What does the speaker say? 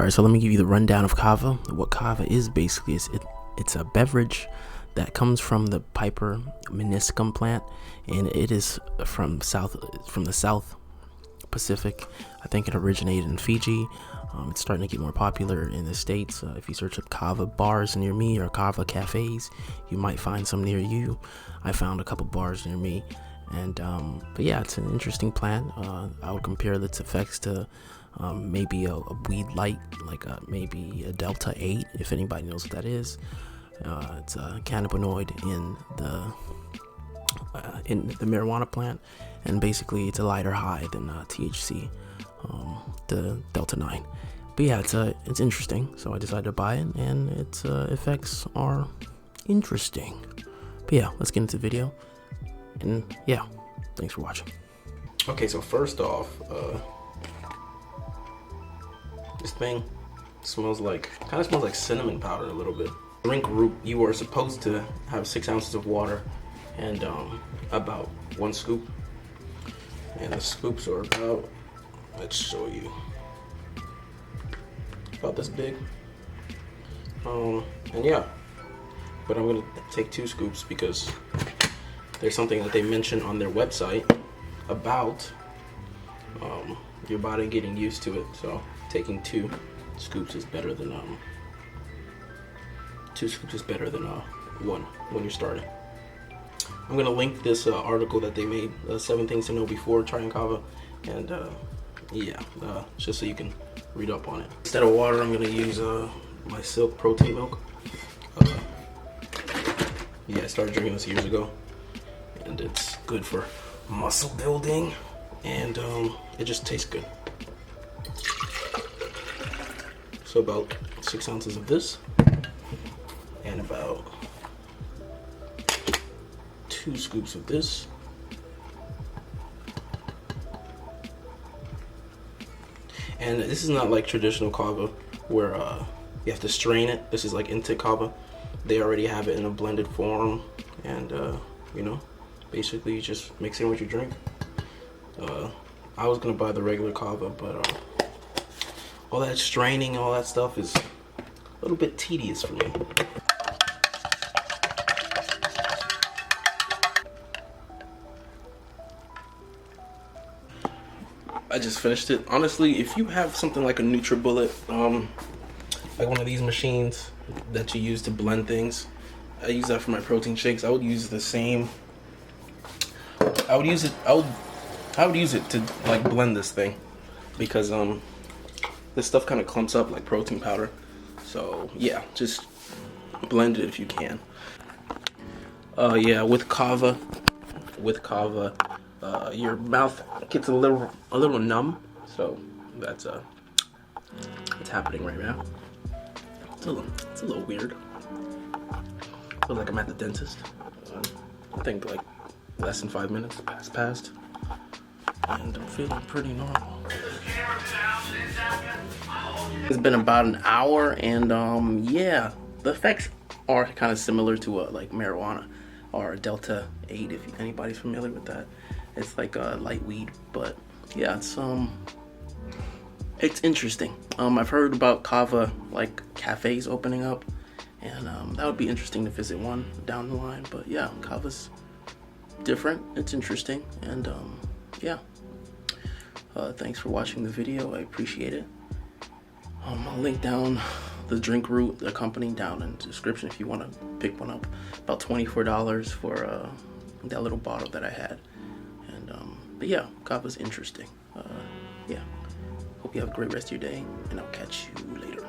Alright, so let me give you the rundown of Kava. What Kava is basically is it's a beverage that comes from the Piper meniscum plant, and it is from the South Pacific. I think it originated in Fiji. It's starting to get more popular in the States. If you search up Kava bars near me or Kava cafes, you might find some near you. I found a couple bars near me, and but yeah, it's an interesting plant. I would compare its effects to maybe a weed light, like maybe a Delta 8, if anybody knows what that is. It's a cannabinoid in the marijuana plant, and basically it's a lighter high than THC, the Delta 9. But yeah, it's interesting, so I decided to buy it, and its effects are interesting. But yeah, let's get into the video, and yeah, thanks for watching. Okay, so first off, this thing smells like cinnamon powder a little bit. Drink root, you are supposed to have 6 ounces of water and about 1 scoop. And the scoops are about, let's show you, about this big. And yeah, but I'm gonna take 2 scoops because there's something that they mention on their website about your body getting used to it. So taking 2 scoops is better than 1 when you're starting. I'm gonna link this article that they made, 7 things to know before trying Kava, and yeah, just so you can read up on it. Instead of water, I'm gonna use my Silk protein milk. Yeah, I started drinking this years ago, and it's good for muscle building, and it just tastes good. So about 6 ounces of this, and about 2 scoops of this. And this is not like traditional Kava where you have to strain it. This is like intake Kava. They already have it in a blended form, and you know, basically you just mix it in with your drink. I was gonna buy the regular Kava, but all that straining, all that stuff is a little bit tedious for me. I just finished it. Honestly, if you have something like a NutriBullet, like one of these machines that you use to blend things, I use that for my protein shakes. I would use the same. I would use it to like blend this thing, because this stuff kind of clumps up like protein powder. So yeah, just blend it if you can. Yeah, with Kava, your mouth gets a little numb, so that's it's happening right now. It's a little weird. I feel like I'm at the dentist. I think like less than 5 minutes passed, and I'm feeling pretty normal. It's been about an hour, and yeah, the effects are kind of similar to like marijuana or Delta 8, if anybody's familiar with that. It's like a light weed, but yeah, it's interesting. I've heard about Kava like cafes opening up, and that would be interesting to visit one down the line. But yeah, Kava's different. It's interesting, and yeah. Thanks for watching the video. I appreciate it. I'll link down the drink root, the company, down in the description if you want to pick one up. About $24 for that little bottle that I had. And but yeah, Kava's interesting. Yeah. Hope you have a great rest of your day, and I'll catch you later.